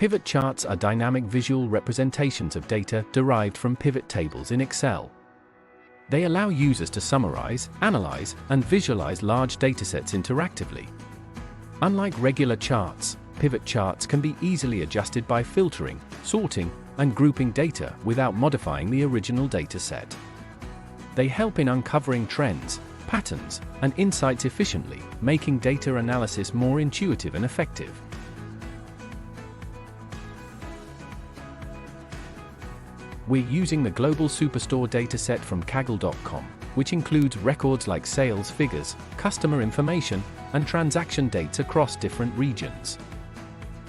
Pivot charts are dynamic visual representations of data derived from pivot tables in Excel. They allow users to summarize, analyze, and visualize large datasets interactively. Unlike regular charts, pivot charts can be easily adjusted by filtering, sorting, and grouping data without modifying the original dataset. They help in uncovering trends, patterns, and insights efficiently, making data analysis more intuitive and effective. We're using the Global Superstore dataset from Kaggle.com, which includes records like sales figures, customer information, and transaction dates across different regions.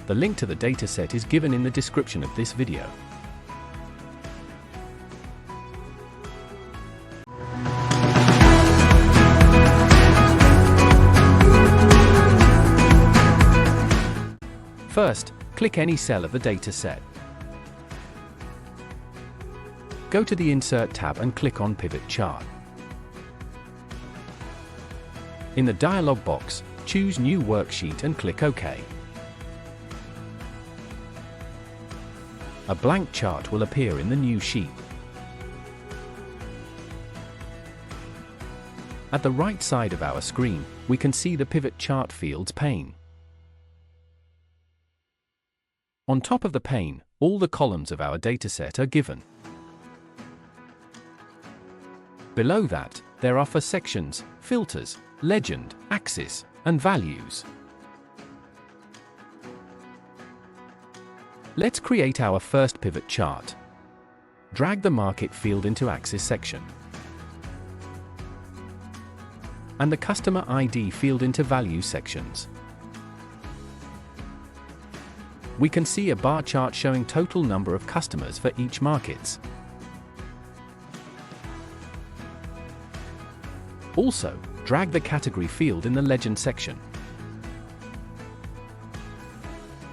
The link to the dataset is given in the description of this video. First, click any cell of the dataset. Go to the Insert tab and click on Pivot Chart. In the dialog box, choose New Worksheet and click OK. A blank chart will appear in the new sheet. At the right side of our screen, we can see the Pivot Chart Fields pane. On top of the pane, all the columns of our dataset are given. Below that, there are for sections, filters, legend, axis, and values. Let's create our first pivot chart. Drag the market field into axis section, and the customer ID field into value sections. We can see a bar chart showing total number of customers for each markets. Also, drag the category field in the legend section.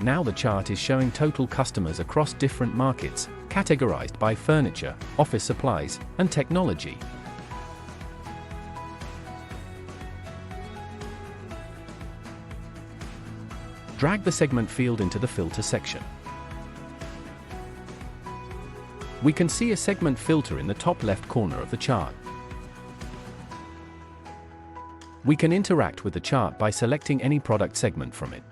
Now the chart is showing total customers across different markets, categorized by furniture, office supplies, and technology. Drag the segment field into the filter section. We can see a segment filter in the top left corner of the chart. We can interact with the chart by selecting any product segment from it.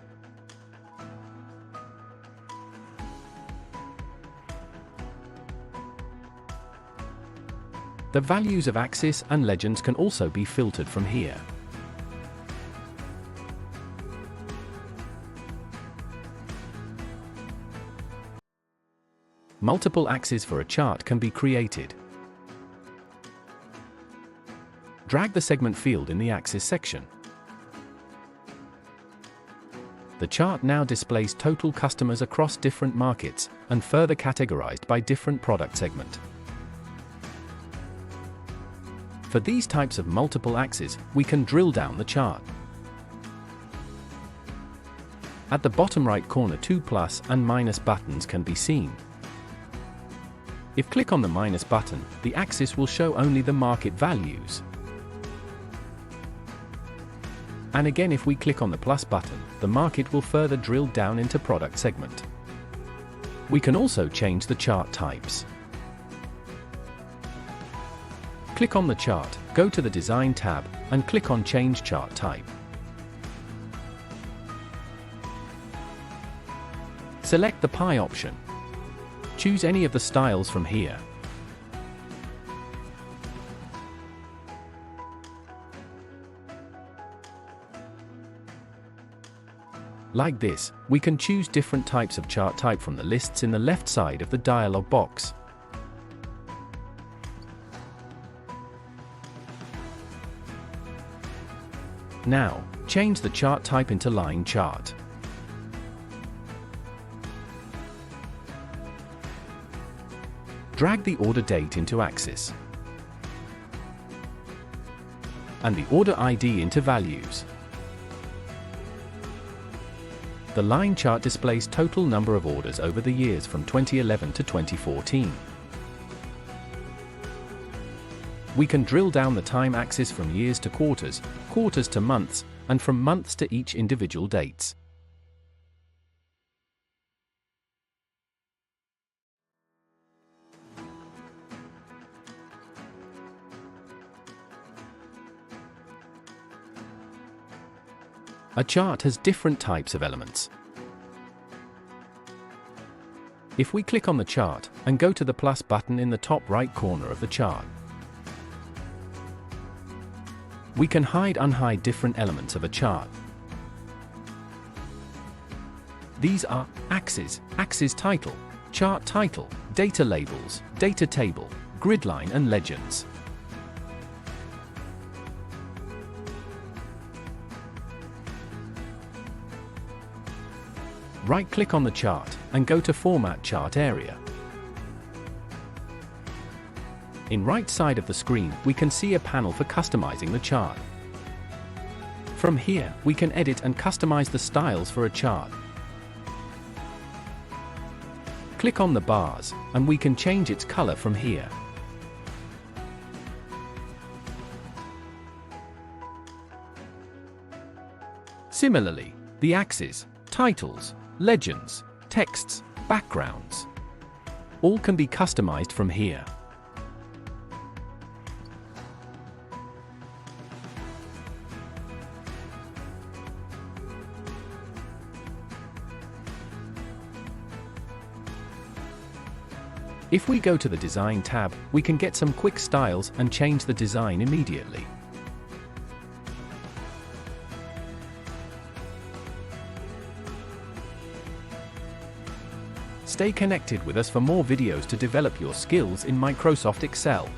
The values of axis and legends can also be filtered from here. Multiple axes for a chart can be created. Drag the segment field in the axis section. The chart now displays total customers across different markets, and further categorized by different product segment. For these types of multiple axes, we can drill down the chart. At the bottom right corner, two plus and minus buttons can be seen. If click on the minus button, the axis will show only the market values. And again, if we click on the plus button, the market will further drill down into product segment. We can also change the chart types. Click on the chart, go to the Design tab, and click on Change Chart Type. Select the pie option. Choose any of the styles from here. Like this, we can choose different types of chart type from the lists in the left side of the dialog box. Now, change the chart type into line chart. Drag the order date into axis, and the order ID into values. The line chart displays total number of orders over the years from 2011 to 2014. We can drill down the time axis from years to quarters, quarters to months, and from months to each individual dates. A chart has different types of elements. If we click on the chart and go to the plus button in the top right corner of the chart, we can hide/unhide different elements of a chart. These are axis, axis title, chart title, data labels, data table, grid line and legends. Right-click on the chart and go to Format Chart area. In right side of the screen, we can see a panel for customizing the chart. From here, we can edit and customize the styles for a chart. Click on the bars, and we can change its color from here. Similarly, the axes, titles, legends, texts, backgrounds, all can be customized from here. If we go to the Design tab, we can get some quick styles and change the design immediately. Stay connected with us for more videos to develop your skills in Microsoft Excel.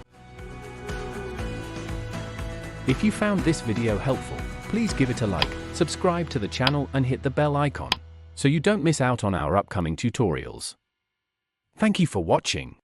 If you found this video helpful, please give it a like, subscribe to the channel and hit the bell icon, so you don't miss out on our upcoming tutorials. Thank you for watching.